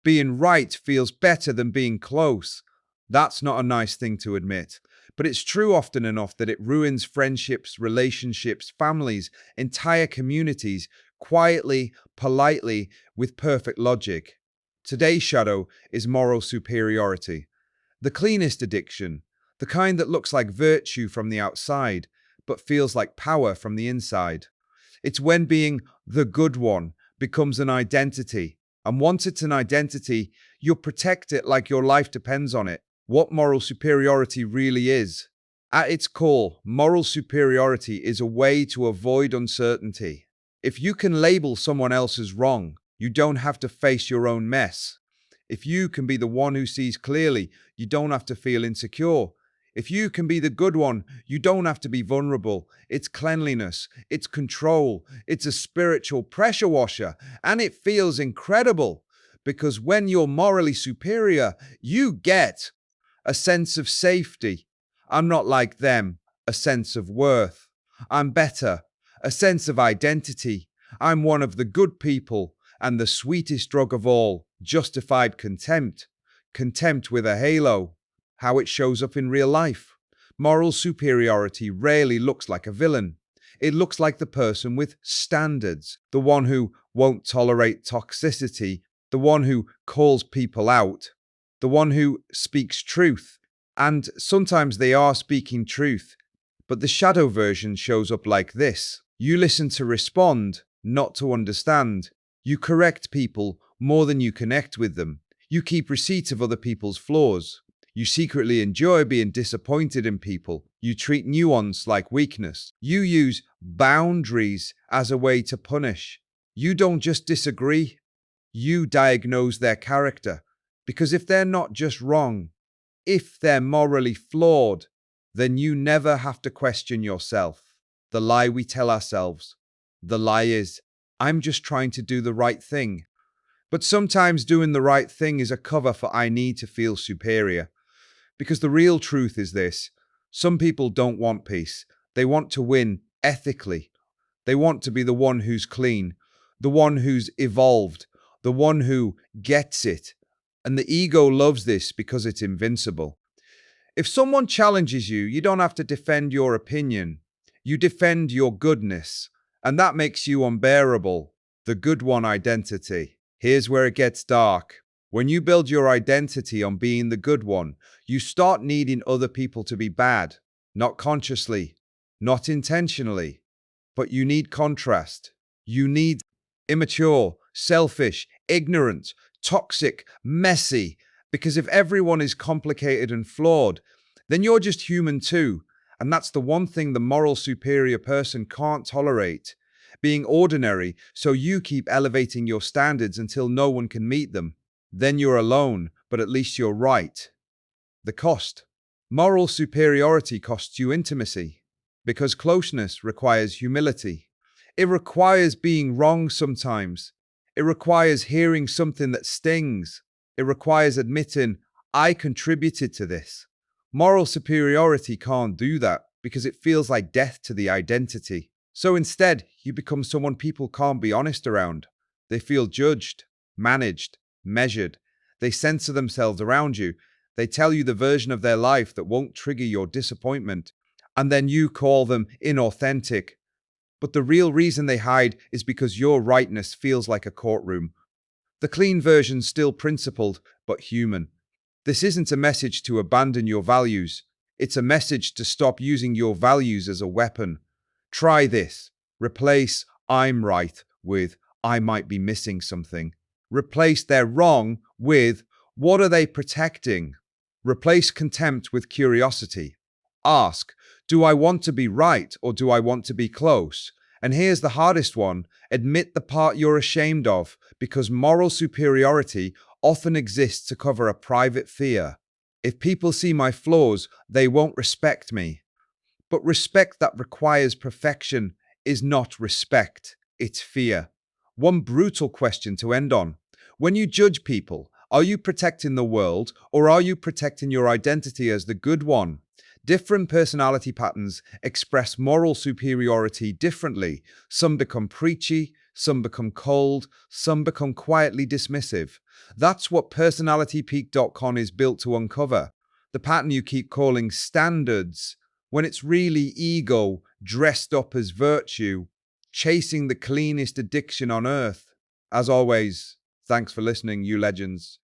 Being right feels better than being close. That's not a nice thing to admit, but it's true often enough that it ruins friendships, relationships, families, entire communities, quietly, politely, with perfect logic. Today's shadow is moral superiority. The cleanest addiction, the kind that looks like virtue from the outside, but feels like power from the inside. It's when being the good one becomes an identity. And once it's an identity, you'll protect it like your life depends on it. What moral superiority really is. At its core, moral superiority is a way to avoid uncertainty. If you can label someone else as wrong, you don't have to face your own mess. If you can be the one who sees clearly, you don't have to feel insecure. If you can be the good one, you don't have to be vulnerable. It's cleanliness, it's control, it's a spiritual pressure washer, and it feels incredible. Because when you're morally superior, you get a sense of safety. I'm not like them, a sense of worth. I'm better, a sense of identity. I'm one of the good people, and the sweetest drug of all, justified contempt. Contempt with a halo. How it shows up in real life. Moral superiority rarely looks like a villain. It looks like the person with standards, the one who won't tolerate toxicity, the one who calls people out, the one who speaks truth. And sometimes they are speaking truth, but the shadow version shows up like this. You listen to respond, not to understand. You correct people more than you connect with them. You keep receipts of other people's flaws. You secretly enjoy being disappointed in people. You treat nuance like weakness. You use boundaries as a way to punish. You don't just disagree, you diagnose their character. Because if they're not just wrong, if they're morally flawed, then you never have to question yourself. The lie we tell ourselves. The lie is, I'm just trying to do the right thing. But sometimes doing the right thing is a cover for I need to feel superior. Because the real truth is this, some people don't want peace. They want to win ethically. They want to be the one who's clean, the one who's evolved, the one who gets it. And the ego loves this because it's invincible. If someone challenges you, you don't have to defend your opinion. You defend your goodness. And that makes you unbearable. The good one identity. Here's where it gets dark. When you build your identity on being the good one, you start needing other people to be bad. Not consciously, not intentionally, but you need contrast. You need immature, selfish, ignorant, toxic, messy. Because if everyone is complicated and flawed, then you're just human too. And that's the one thing the moral superior person can't tolerate. Being ordinary, so you keep elevating your standards until no one can meet them. Then you're alone, but at least you're right. The cost. Moral superiority costs you intimacy, because closeness requires humility. It requires being wrong sometimes. It requires hearing something that stings. It requires admitting, I contributed to this. Moral superiority can't do that because it feels like death to the identity. So instead, you become someone people can't be honest around. They feel judged, managed, measured. They censor themselves around you. They tell you the version of their life that won't trigger your disappointment. And then you call them inauthentic. But the real reason they hide is because your rightness feels like a courtroom. The clean version's still principled, but human. This isn't a message to abandon your values. It's a message to stop using your values as a weapon. Try this. Replace I'm right with I might be missing something. Replace they're wrong with what are they protecting? Replace contempt with curiosity. Ask, do I want to be right or do I want to be close? And here's the hardest one. Admit the part you're ashamed of, because moral superiority often exists to cover a private fear. If people see my flaws, they won't respect me. But respect that requires perfection is not respect, it's fear. One brutal question to end on. When you judge people, are you protecting the world or are you protecting your identity as the good one? Different personality patterns express moral superiority differently. Some become preachy, some become cold, some become quietly dismissive. That's what personalitypeak.com is built to uncover. The pattern you keep calling standards, when it's really ego dressed up as virtue, chasing the cleanest addiction on earth. As always, thanks for listening, you legends.